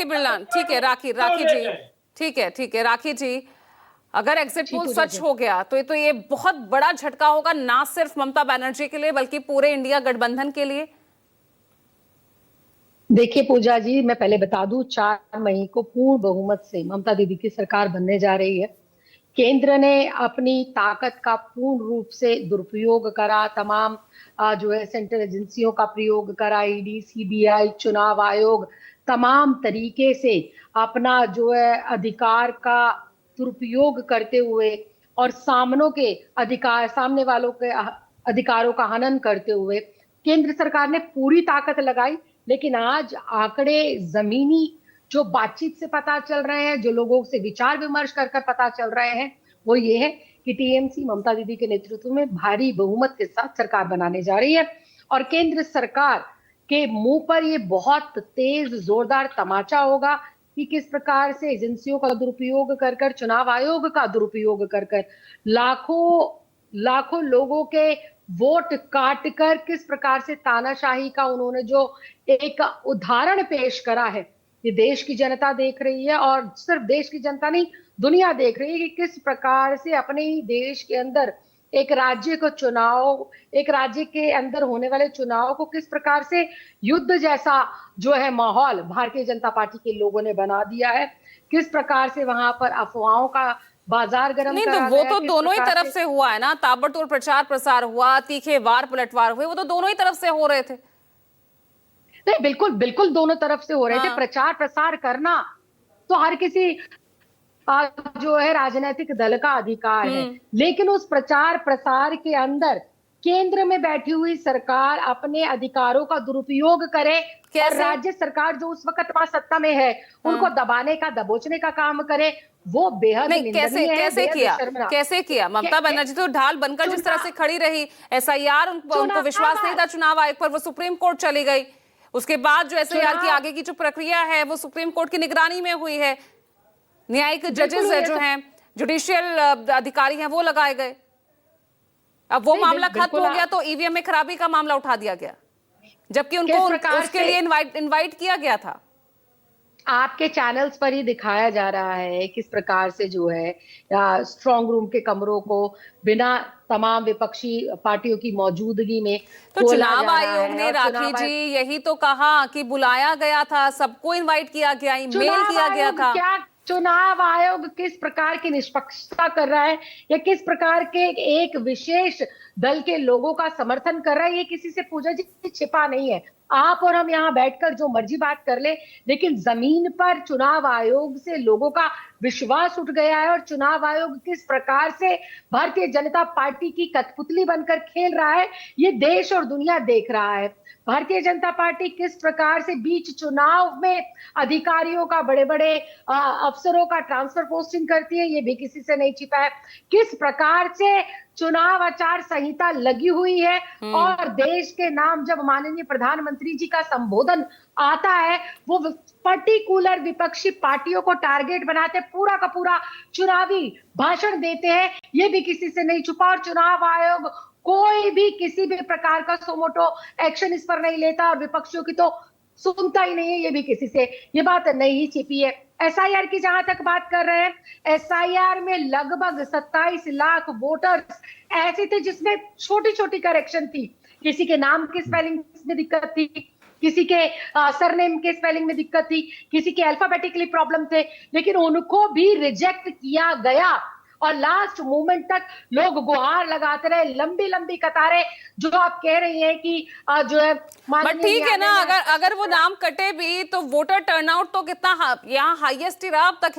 बिरला, ठीक है राखी जी, ठीक है राखी जी, अगर एग्जिट पोल सच हो गया तो ये बहुत बड़ा झटका होगा, ना सिर्फ ममता बनर्जी के लिए बल्कि पूरे इंडिया गठबंधन के लिए। देखिए पूजा जी, मैं पहले बता दूं, 4 मई को पूर्ण बहुमत से ममता दीदी की सरकार बनने जा रही है। केंद्र ने अपनी ताकत का पूर्ण रूप से दुरुपयोग करा, तमाम जो है सेंट्रल एजेंसियों का प्रयोग करा, ईडी, सीबीआई, चुनाव आयोग, तमाम तरीके से अपना जो है अधिकार का दुरुपयोग करते हुए और सामने वालों के अधिकारों का हनन करते हुए केंद्र सरकार ने पूरी ताकत लगाई। लेकिन आज आंकड़े, जमीनी जो बातचीत से पता चल रहे हैं, जो लोगों से विचार विमर्श कर पता चल रहे हैं, वो ये है कि टीएमसी ममता दीदी के नेतृत्व में भारी बहुमत के साथ सरकार बनाने जा रही है और केंद्र सरकार के मुंह पर ये बहुत तेज जोरदार तमाचा होगा कि किस प्रकार से एजेंसियों का दुरुपयोग कर चुनाव आयोग का दुरुपयोग कर लाखों लोगों के वोट काट कर किस प्रकार से तानाशाही का उन्होंने जो एक उदाहरण पेश करा है, ये देश की जनता देख रही है। और सिर्फ देश की जनता नहीं, दुनिया देख रही है कि किस प्रकार से अपने ही देश के अंदर एक राज्य के अंदर होने वाले चुनाव को किस प्रकार से युद्ध जैसा जो है माहौल भारतीय जनता पार्टी के लोगों ने बना दिया है, किस प्रकार से वहां पर अफवाहों का बाजार गर्म नहीं, तो वो तो दोनों ही तरफ से हुआ है ना, ताबड़तोड़ प्रचार प्रसार हुआ, तीखे वार पलटवार हुए, वो तो दोनों ही तरफ से हो रहे थे। नहीं, बिल्कुल बिल्कुल दोनों तरफ से हो रहे थे। प्रचार प्रसार करना तो हर किसी जो है राजनीतिक दल का अधिकार है, लेकिन उस प्रचार प्रसार के अंदर केंद्र में बैठी हुई सरकार अपने अधिकारों का दुरुपयोग करे और राज्य सरकार जो उस वक्त वहां सत्ता में है उनको दबाने का, दबोचने का काम करे, वो बेहद निंदनीय है। कैसे किया ममता बनर्जी तो ढाल बनकर जिस तरह से खड़ी रही, एसआईआर उनको विश्वास नहीं था चुनाव आयोग पर, वो सुप्रीम कोर्ट चली गई। उसके बाद जो एसआईआर की आगे की जो प्रक्रिया है वो सुप्रीम कोर्ट की निगरानी में हुई है, न्यायिक जजेस जो हैं, जुडिशियल अधिकारी हैं, वो लगाए गए। अब वो मामला खत्म हो गया तो ईवीएम में खराबी का मामला उठा दिया गया, जबकि उनको उसके लिए इनवाइट किया गया था। आपके चैनल्स पर ही दिखाया जा रहा है किस प्रकार से जो है स्ट्रांग रूम के कमरों को बिना तमाम विपक्षी पार्टियों की मौजूदगी में तो चुनाव आयोग ने राखी जी यही तो कहा कि बुलाया गया था, सबको इनवाइट किया गया, ईमेल किया गया था। क्या चुनाव आयोग किस प्रकार की निष्पक्षता कर रहा है या किस प्रकार के एक विशेष दल के लोगों का समर्थन कर रहा है, ये किसी से पूजा जी छिपा नहीं है। आप और हम यहाँ बैठकर जो मर्जी बात कर ले, लेकिन जमीन पर चुनाव आयोग से लोगों का विश्वास उठ गया है और चुनाव आयोग किस प्रकार से भारतीय जनता पार्टी की कठपुतली बनकर खेल रहा है, ये देश और दुनिया देख रहा है। भारतीय जनता पार्टी किस प्रकार से बीच चुनाव में अधिकारियों का, बड़े बड़े अफसरों का ट्रांसफर पोस्टिंग करती है, ये भी किसी से नहीं छिपा है। किस प्रकार से चुनाव आचार संहिता लगी हुई है और देश के नाम जब माननीय प्रधानमंत्री जी का संबोधन आता है, वो पर्टिकुलर विपक्षी पार्टियों को टारगेट बनाते पूरा का पूरा चुनावी भाषण देते हैं, ये भी किसी से नहीं छुपा। और चुनाव आयोग कोई भी किसी भी प्रकार का सोमोटो एक्शन इस पर नहीं लेता और विपक्षियों की तो सुनता ही नहीं है, ये भी किसी से ये बात नहीं छिपी है। एसआईआर की जहां तक बात कर रहे हैं, एसआईआर में लगभग 27 लाख वोटर्स ऐसे थे जिसमें छोटी छोटी करेक्शन थी, किसी के नाम की स्पेलिंग में दिक्कत थी, किसी के सरनेम के स्पेलिंग में दिक्कत थी, किसी के अल्फाबेटिकली प्रॉब्लम थे, लेकिन उनको भी रिजेक्ट किया गया और लास्ट मोमेंट तक लोग गुहार लगाते रहे, लंबी लंबी कतारें। जो आप कह रही हैं कि जो है, बट ठीक है ना, अगर वो नाम कटे भी तो वोटर टर्नआउट तो कितना यहाँ हाईएस्ट ही रहा अब तक